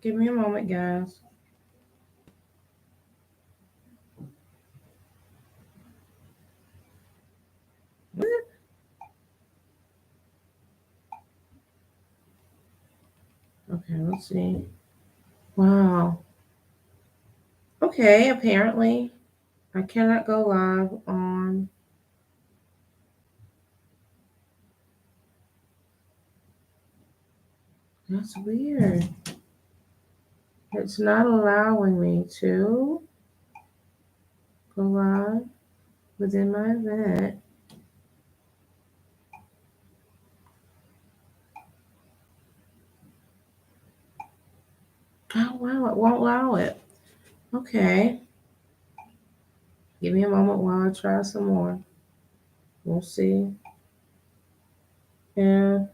Give me a moment, guys. What? Okay, let's see. Wow. Okay, apparently I cannot go live on. That's weird. It's not allowing me to go live within my event. Oh, wow, it won't allow it. Okay. Give me a moment while I try some more. We'll see. Yeah.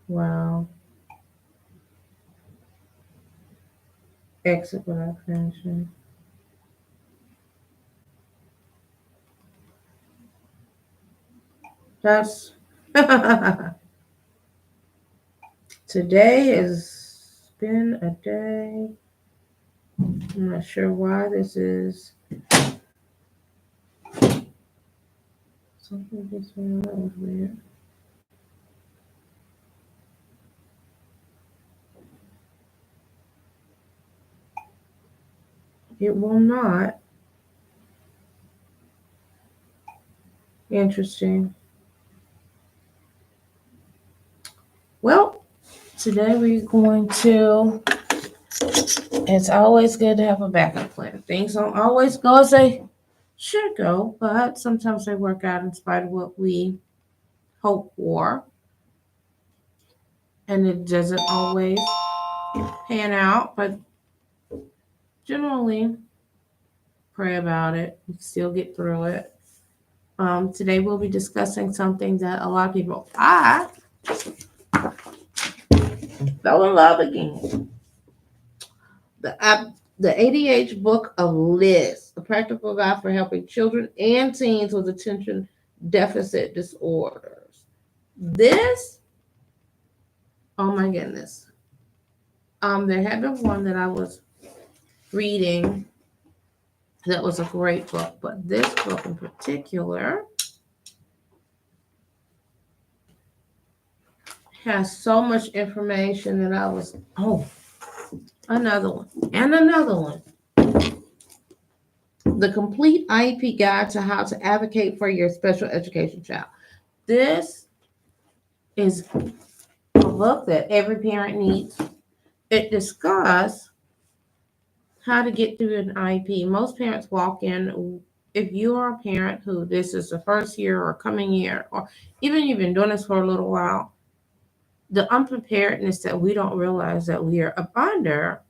Wow. Exit without finishing. That's today has been a day. I'm not sure why this is something just went on. That was weird. It will not. Interesting. Well, today we're going to. It's always good to have a backup plan. Things don't always go as they should go, but sometimes they work out in spite of what we hope for. And it doesn't always pan out, but generally pray about it and still get through it. Today we'll be discussing something that a lot of people I fell in love again. The ADH book of Liz, a practical guide for helping children and teens with attention deficit disorders. This, oh my goodness. There had been one that I was reading that was a great book, but this book in particular has so much information that I was, another one and another one. The Complete IEP Guide to How to Advocate for Your Special Education Child. This is a book that every parent needs. It discusses how to get through an IEP. Most parents walk in, if you are a parent who this is the first year or coming year, or even you've been doing this for a little while, the unpreparedness that we don't realize that we are up under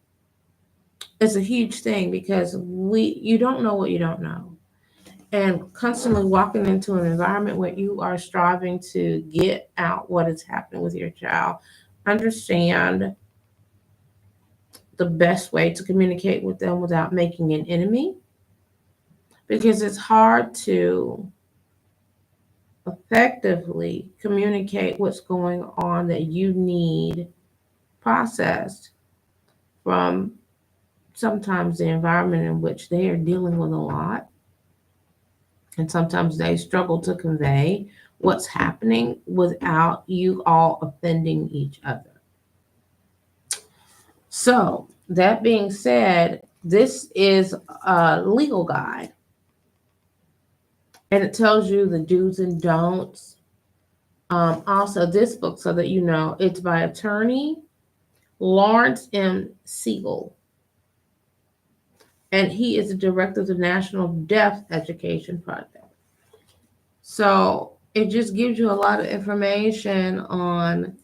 is a huge thing because you don't know what you don't know. And constantly walking into an environment where you are striving to get out what is happening with your child, understand the best way to communicate with them without making an enemy, because it's hard to effectively communicate what's going on that you need processed from sometimes the environment in which they are dealing with a lot. And sometimes they struggle to convey what's happening without you all offending each other. So, that being said, this is a legal guide and it tells you the do's and don'ts. Also, this book, so that you know, it's by attorney Lawrence M. Siegel, and he is the director of the National Deaf Education Project. So it just gives you a lot of information on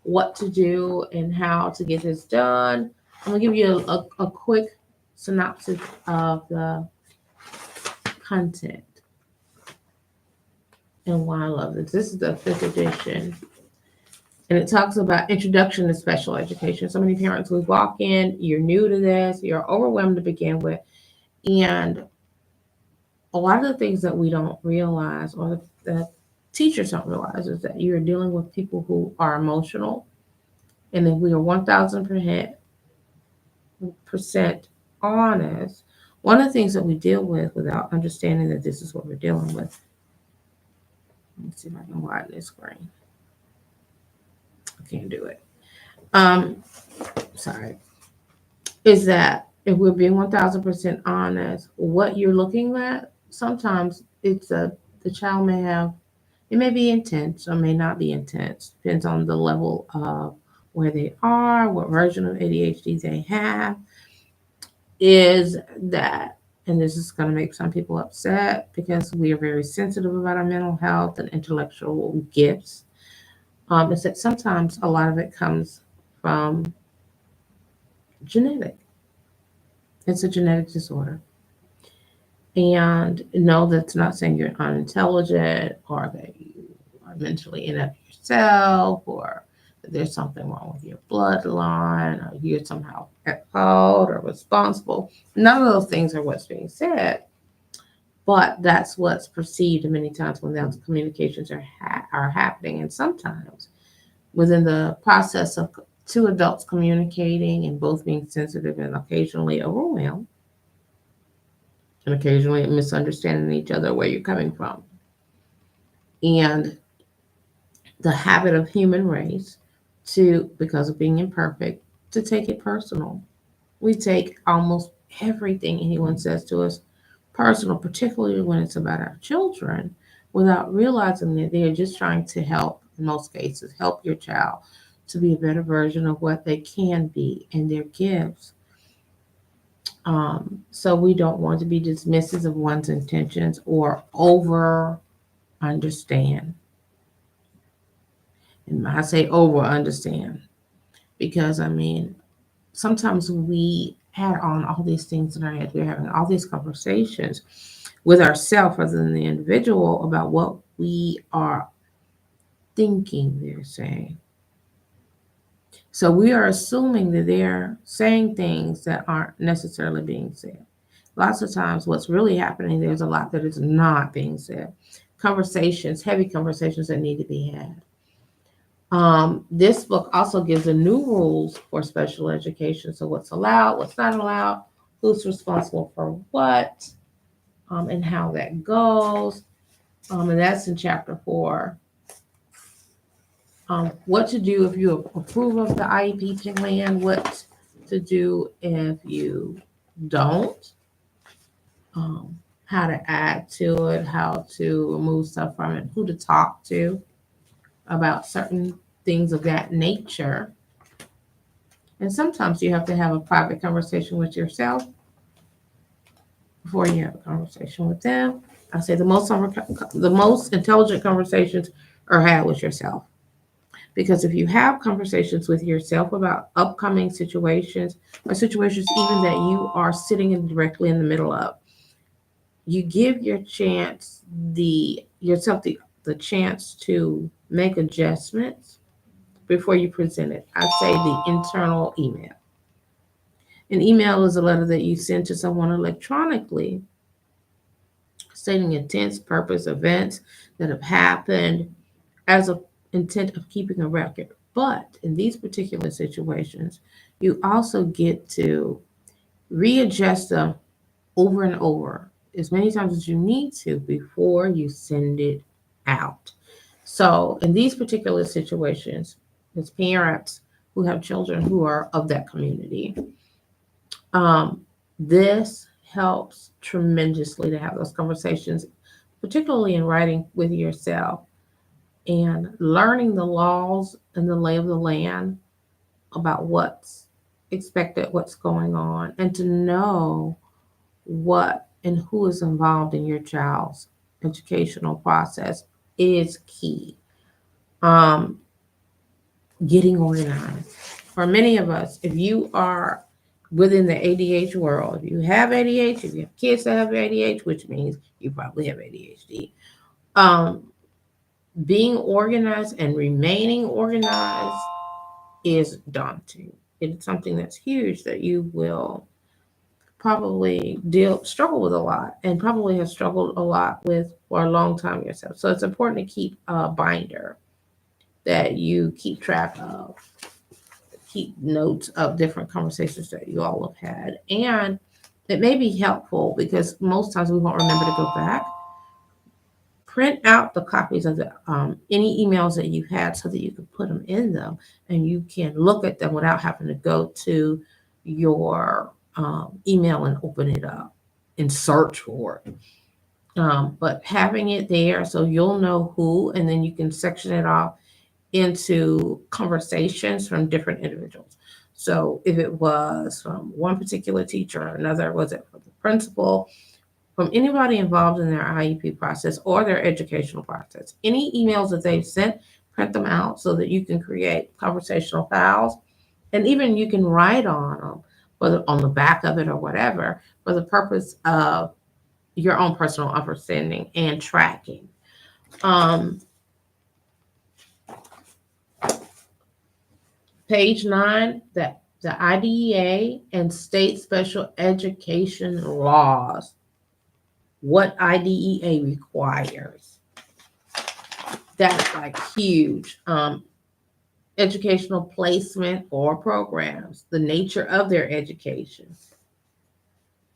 what to do and how to get this done. I'm gonna give you a quick synopsis of the content and why I love this. This is the 5th edition. And it talks about introduction to special education. So many parents will walk in, you're new to this, you're overwhelmed to begin with. And a lot of the things that we don't realize or that teachers don't realize is that you're dealing with people who are emotional And if we are 1000% honest, one of the things that we deal with without understanding that this is what we're dealing with. Let me see if I can widen this screen. I can't do it. Sorry. Is that if we're being 1000% honest, what you're looking at, sometimes the child may have, it may be intense or may not be intense. Depends on the level of where they are, what version of ADHD they have. Is that, and this is going to make some people upset because we are very sensitive about our mental health and intellectual gifts, is that sometimes a lot of it comes from genetic. It's a genetic disorder. And no, that's not saying you're unintelligent or that you are mentally inept yourself or that there's something wrong with your bloodline or you're somehow at fault or responsible. None of those things are what's being said, but that's what's perceived many times when those communications are happening. And sometimes within the process of two adults communicating and both being sensitive and occasionally overwhelmed, and occasionally misunderstanding each other where you're coming from. And the habit of human race to, because of being imperfect, to take it personal. We take almost everything anyone says to us personal, particularly when it's about our children, without realizing that they are just trying to help, in most cases, help your child to be a better version of what they can be and their gifts. So we don't want to be dismissive of one's intentions or over understand. And I say over understand because I mean, sometimes we add on all these things in our head. We're having all these conversations with ourselves rather than the individual about what we are thinking they're saying. So we are assuming that they're saying things that aren't necessarily being said. Lots of times, what's really happening, there's a lot that is not being said. Conversations, heavy conversations that need to be had. This book also gives the new rules for special education. So what's allowed, what's not allowed, who's responsible for what, and how that goes. And that's in chapter 4. What to do if you approve of the IEP plan, what to do if you don't, how to add to it, how to remove stuff from it, who to talk to about certain things of that nature. And sometimes you have to have a private conversation with yourself before you have a conversation with them. I say the most intelligent conversations are had with yourself. Because if you have conversations with yourself about upcoming situations or situations even that you are sitting directly in the middle of, you give yourself the chance to make adjustments before you present it. I say the internal email. An email is a letter that you send to someone electronically stating intents, purpose, events that have happened as a intent of keeping a record. But in these particular situations, you also get to readjust them over and over as many times as you need to before you send it out. So in these particular situations, as parents who have children who are of that community, this helps tremendously to have those conversations, particularly in writing with yourself and learning the laws and the lay of the land about what's expected, what's going on, and to know what and who is involved in your child's educational process is key. Um, Getting organized. For many of us, if you are within the ADHD world, if you have ADHD, if you have kids that have ADHD, which means you probably have ADHD, being organized and remaining organized is daunting. It's something that's huge that you will probably struggle with a lot and probably have struggled a lot with for a long time yourself. So it's important to keep a binder that you keep track of keep notes of different conversations that you all have had. And it may be helpful because most times we won't remember to go back. Print out the copies of the any emails that you've had so that you can put them in them and you can look at them without having to go to your email and open it up and search for it. But having it there so you'll know who, and then you can section it off into conversations from different individuals. So if it was from one particular teacher or another, was it from the principal, from anybody involved in their IEP process or their educational process, any emails that they've sent, print them out so that you can create conversational files, and even you can write on them, whether on the back of it or whatever, for the purpose of your own personal understanding and tracking. Page 9, the IDEA and state special education laws. What IDEA requires. That's like huge. Educational placement or programs, the nature of their education.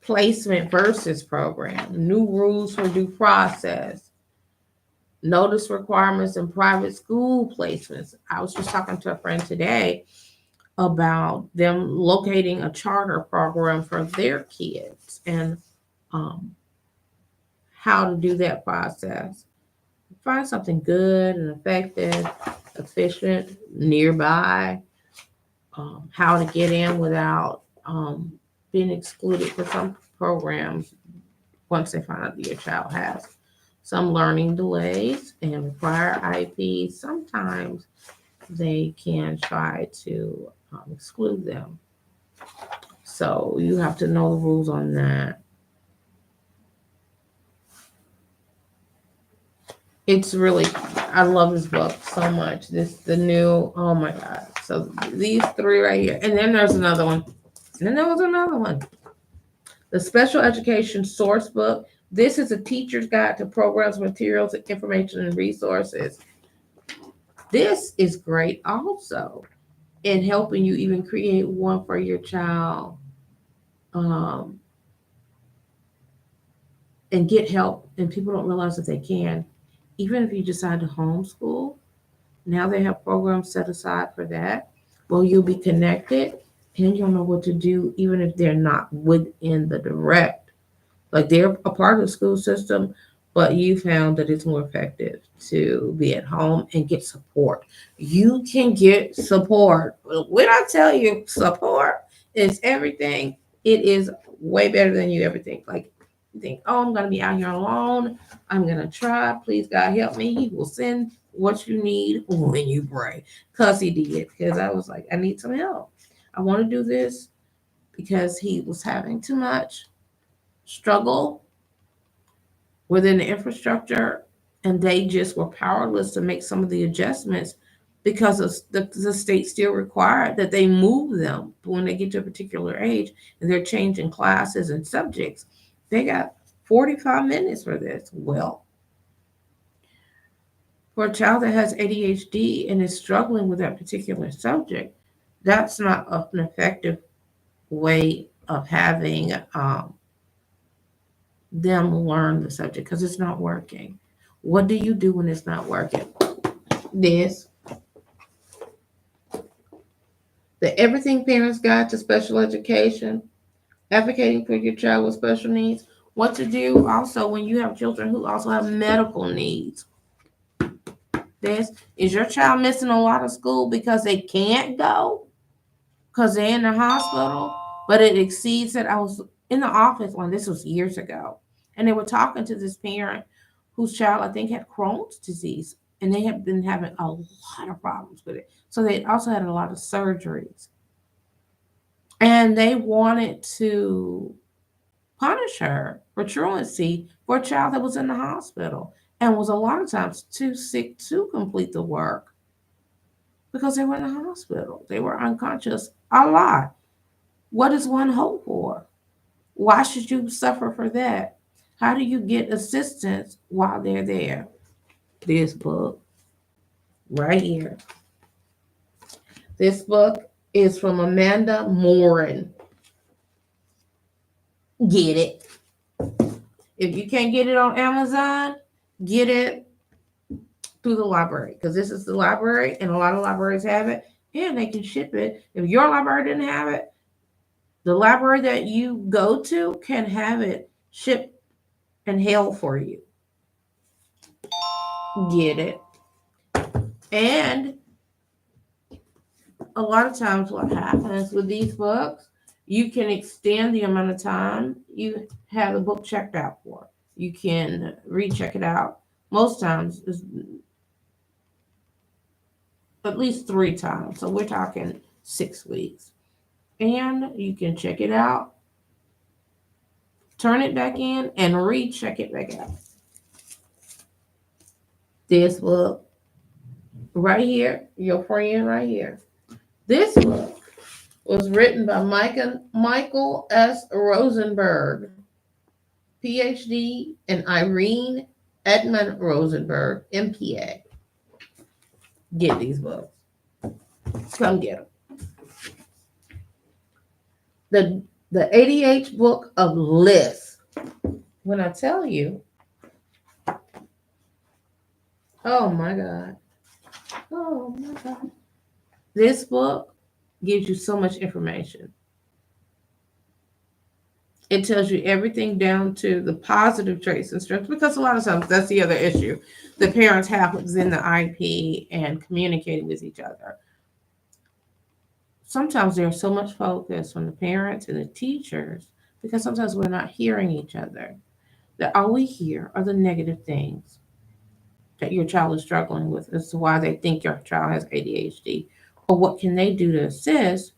Placement versus program, new rules for due process, notice requirements in private school placements. I was just talking to a friend today about them locating a charter program for their kids and how to do that process. Find something good and effective, efficient, nearby, how to get in without being excluded for some programs once they find out that your child has some learning delays and require IEP. Sometimes they can try to exclude them. So you have to know the rules on that. It's really, I love this book so much. The new, oh my God. So these three right here. And then there's another one. And then there was another one. The Special Education Source Book. This is a teacher's guide to programs, materials, information, and resources. This is great also in helping you even create one for your child and get help. And people don't realize that they can. Even if you decide to homeschool, now they have programs set aside for that. Well, you'll be connected and you'll know what to do, even if they're not within the direct. Like they're a part of the school system, but you found that it's more effective to be at home and get support. You can get support. When I tell you support is everything, it is way better than you ever think. Like you think, oh, I'm going to be out here alone. I'm going to try. Please, God, help me. He will send what you need when you pray. Because he did. Because I was like, I need some help. I want to do this because he was having too much struggle within the infrastructure, and they just were powerless to make some of the adjustments because of the state still required that they move them when they get to a particular age and they're changing classes and subjects. They got 45 minutes for this. Well, for a child that has ADHD and is struggling with that particular subject, that's not an effective way of having them learn the subject because it's not working. What do you do when it's not working? This. The Everything Parents Guide to Special Education, advocating for your child with special needs. What to do also when you have children who also have medical needs. This. Is your child missing a lot of school because they can't go? Because they're in the hospital? But it exceeds it. I was in the office when this was years ago. And they were talking to this parent whose child, I think, had Crohn's disease. And they had been having a lot of problems with it. So they also had a lot of surgeries. And they wanted to punish her for truancy for a child that was in the hospital and was a lot of times too sick to complete the work because they were in the hospital. They were unconscious a lot. What does one hope for? Why should you suffer for that? How do you get assistance while they're there? This book right here. This book is from Amanda Morin. Get it. If you can't get it on Amazon, get it through the library, because this is the library and a lot of libraries have it and they can ship it. If your library didn't have it, the library that you go to can have it shipped and held for you. Get it. And a lot of times what happens with these books, you can extend the amount of time you have the book checked out for. You can recheck it out. Most times it's at least 3 times. So we're talking 6 weeks. And you can check it out, turn it back in, and recheck it back out. This book right here, your friend right here. This book was written by Michael S. Rosenberg, PhD, and Irene Edmund Rosenberg, MPA. Get these books. Come get them. The ADH book of lists. When I tell you, oh my God. Oh my God. This book gives you so much information. It tells you everything down to the positive traits and strengths, because a lot of times that's the other issue the parents have within the IP and communicating with each other. Sometimes there's so much focus on the parents and the teachers because sometimes we're not hearing each other. That all we hear are the negative things that your child is struggling with as to why they think your child has ADHD, or what can they do to assist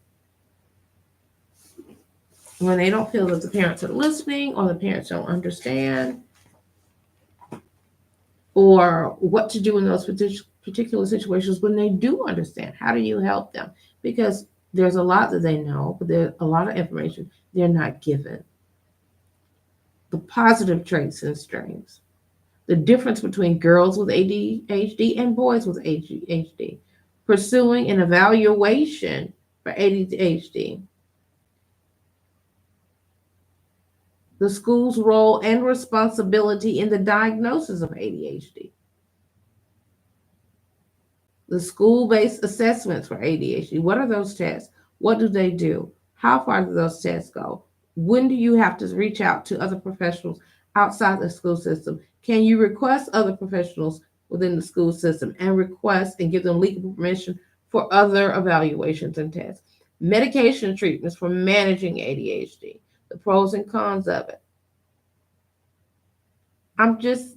when they don't feel that the parents are listening, or the parents don't understand, or what to do in those particular situations when they do understand. How do you help them? Because there's a lot that they know, but there's a lot of information they're not given. The positive traits and strengths, the difference between girls with ADHD and boys with ADHD, pursuing an evaluation for ADHD, the school's role and responsibility in the diagnosis of ADHD, the school-based assessments for ADHD. What are those tests? What do they do? How far do those tests go? When do you have to reach out to other professionals outside the school system? Can you request other professionals within the school system and request and give them legal permission for other evaluations and tests? Medication treatments for managing ADHD, the pros and cons of it.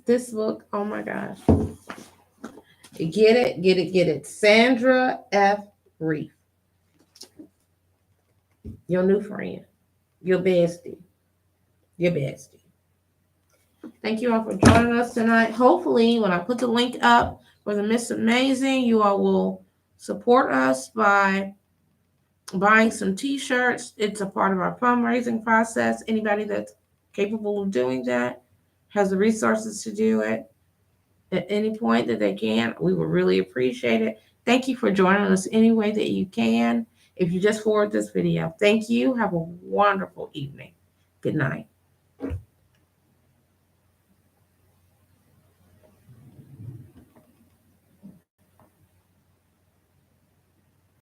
This book, oh my gosh. Get it, get it, get it. Sandra F. Reef. Your new friend. Your bestie. Your bestie. Thank you all for joining us tonight. Hopefully, when I put the link up for the Miss Amazing, you all will support us by buying some t-shirts. It's a part of our fundraising process. Anybody that's capable of doing that has the resources to do it at any point that they can. We would really appreciate it. Thank you for joining us any way that you can. If you just forward this video, thank you. Have a wonderful evening. Good night.